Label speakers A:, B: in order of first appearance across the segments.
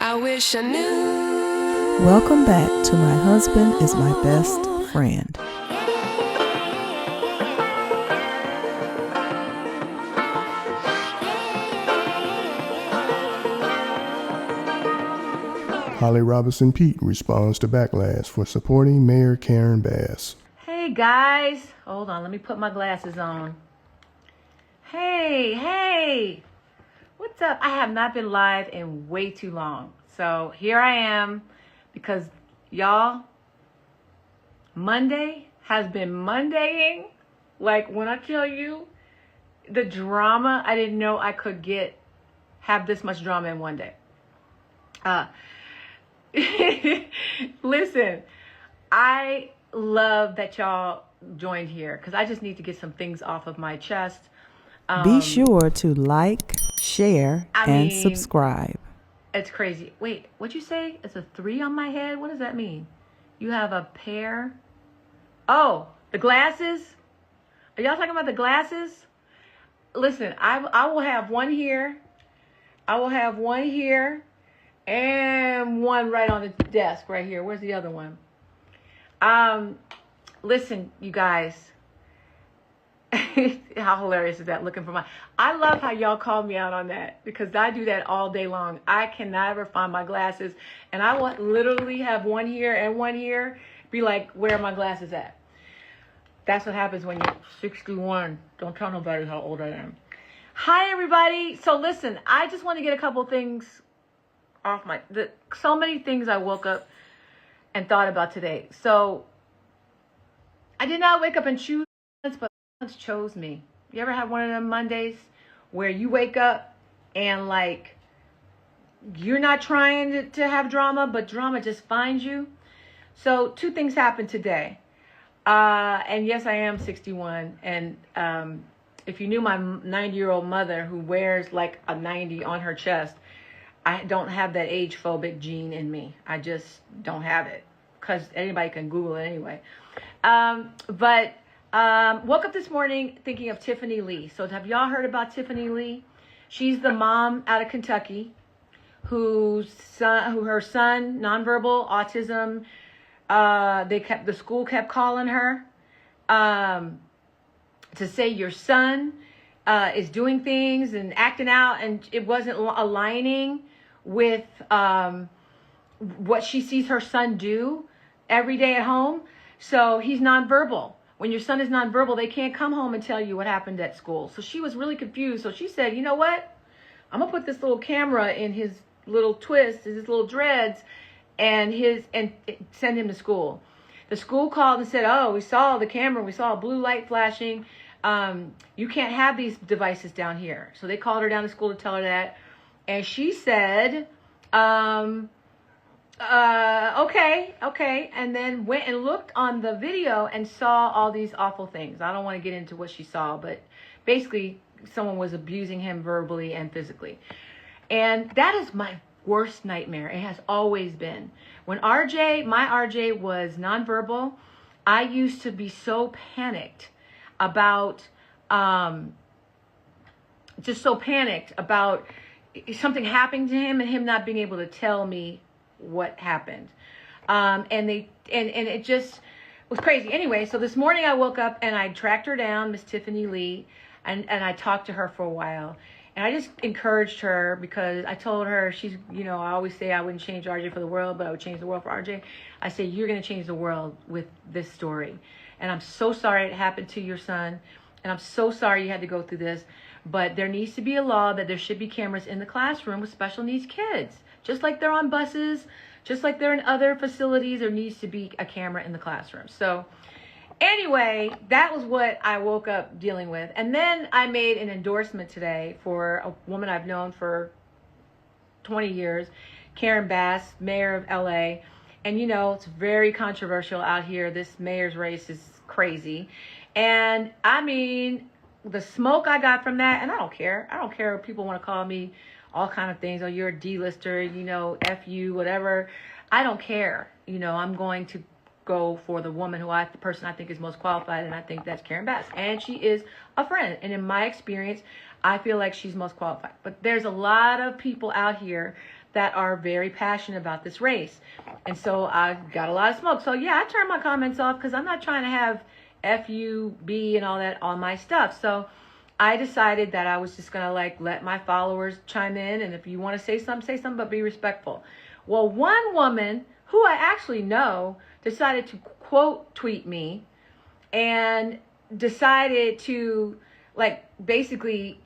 A: I wish I knew.
B: Welcome back to My Husband is My Best Friend.
C: Holly Robinson Peete responds to Backlash for supporting Mayor Karen Bass.
D: Hey guys, hold on, let me put my glasses on. Hey, what's up? I have not been live in way too long. So here I am because y'all, Monday has been Mondaying. Like when I tell you the drama, I didn't know I could have this much drama in one day. Listen, I love that y'all joined here because I just need to get some things off of my chest.
B: Be sure to like, share, and subscribe.
D: It's crazy. Wait, what'd you say? It's a 3 on my head? What does that mean? You have a pair? Oh, the glasses? Are y'all talking about the glasses? Listen, I will have one here. I will have one here. And one right on the desk right here. Where's the other one? Listen, you guys. How hilarious is that? Looking for I love how y'all call me out on that because I do that all day long. I cannot ever find my glasses, and I will literally have one here and one here. Be like, where are my glasses at? That's what happens when you're 61. Don't tell nobody how old I am. Hi, everybody. So listen, I just want to get a couple things off so many things I woke up and thought about today. So I did not wake up and choose, but chose me. You ever have one of them Mondays where you wake up and like you're not trying to have drama, but drama just finds you? So 2 things happened today. And yes, I am 61. And if you knew my 90-year-old mother who wears like a 90 on her chest, I don't have that age phobic gene in me. I just don't have it because anybody can Google it anyway. But woke up this morning thinking of Tiffany Lee. So have y'all heard about Tiffany Lee? She's the mom out of Kentucky who her son, nonverbal autism, the school kept calling her to say your son is doing things and acting out, and it wasn't aligning with what she sees her son do every day at home. So he's nonverbal. When your son is nonverbal, they can't come home and tell you what happened at school. So she was really confused. So she said, you know what? I'm going to put this little camera in his little twists, his little dreads, and send him to school. The school called and said, oh, we saw the camera. We saw a blue light flashing. You can't have these devices down here. So they called her down to school to tell her that. And she said, okay. And then went and looked on the video and saw all these awful things. I don't want to get into what she saw, but basically someone was abusing him verbally and physically. And that is my worst nightmare. It has always been. When my RJ was nonverbal, I used to be so panicked about, something happening to him and him not being able to tell me what happened. And it just was crazy. Anyway, so this morning I woke up and I tracked her down, Miss Tiffany Lee, and I talked to her for a while. And I just encouraged her because I told her I always say I wouldn't change RJ for the world, but I would change the world for RJ. I said, you're going to change the world with this story. And I'm so sorry it happened to your son. And I'm so sorry you had to go through this. But there needs to be a law that there should be cameras in the classroom with special needs kids. Just like they're on buses, just like they're in other facilities, there needs to be a camera in the classroom. So anyway, that was what I woke up dealing with. And then I made an endorsement today for a woman I've known for 20 years, Karen Bass, mayor of LA. And it's very controversial out here. This mayor's race is crazy. And the smoke I got from that, and I don't care. I don't care if people want to call me all kind of things. Oh, you're a D-lister, F you, whatever. I don't care. I'm going to go for the person I think is most qualified, and I think that's Karen Bass. And she is a friend. And in my experience, I feel like she's most qualified. But there's a lot of people out here that are very passionate about this race. And so I got a lot of smoke. So yeah, I turned my comments off because I'm not trying to have FUB and all that on my stuff. So I decided that I was just going to like let my followers chime in. And if you want to say something, but be respectful. Well, one woman who I actually know decided to quote tweet me and decided to like basically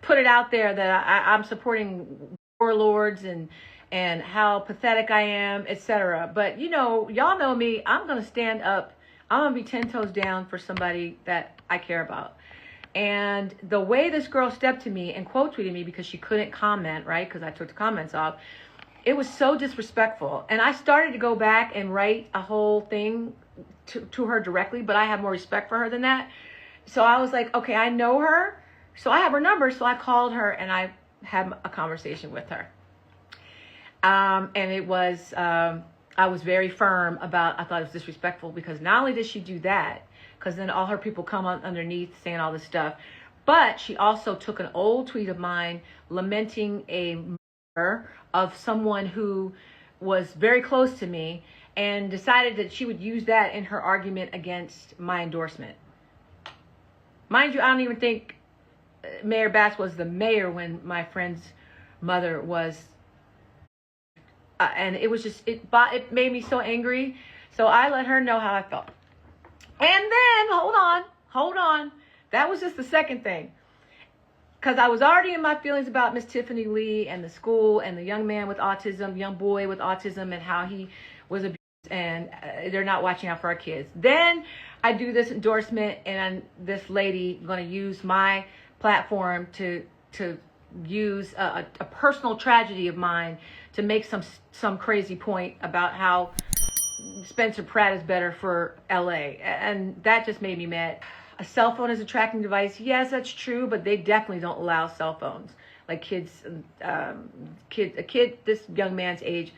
D: put it out there that I'm supporting warlords and how pathetic I am, etc. But you know, y'all know me. I'm gonna stand up. I'm gonna be 10 toes down for somebody that I care about. And the way this girl stepped to me and quote tweeted me because she couldn't comment, right? Because I took the comments off. It was so disrespectful. And I started to go back and write a whole thing to her directly, but I have more respect for her than that. So I was like, okay, I know her. So I have her number. So I called her and I had a conversation with her. And it was, I was very firm about, I thought it was disrespectful because not only did she do that, because then all her people come on underneath saying all this stuff, but she also took an old tweet of mine lamenting a murder of someone who was very close to me and decided that she would use that in her argument against my endorsement. Mind you, I don't even think Mayor Bass was the mayor when my friend's mother was, and it was just, it made me so angry. So I let her know how I felt. And then, hold on. That was just the second thing. Because I was already in my feelings about Miss Tiffany Lee and the school and the young man with autism, young boy with autism, and how he was abused and they're not watching out for our kids. Then I do this endorsement and this lady going to use my platform to use a personal tragedy of mine to make some crazy point about how Spencer Pratt is better for LA. And that just made me mad. A cell phone is a tracking device. Yes, that's true, but they definitely don't allow cell phones. Like kids, this young man's age,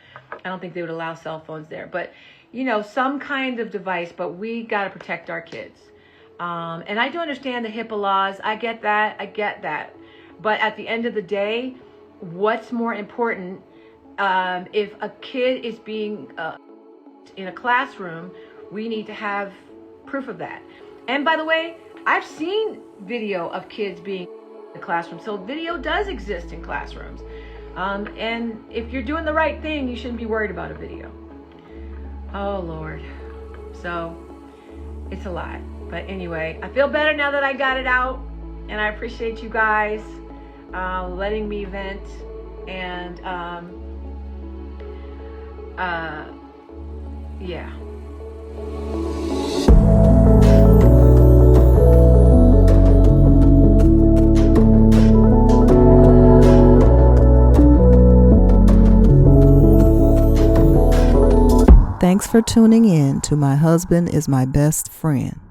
D: I don't think they would allow cell phones there. But, you know, some kind of device, but we got to protect our kids. And I do understand the HIPAA laws. I get that. But at the end of the day, what's more important, if a kid is being in a classroom, we need to have proof of that. And by the way, I've seen video of kids being in the classroom. So video does exist in classrooms. And if you're doing the right thing, you shouldn't be worried about a video. Oh, Lord. So it's a lot. But anyway, I feel better now that I got it out. And I appreciate you guys letting me vent. And yeah.
B: Thanks for tuning in to My Husband is My Best Friend.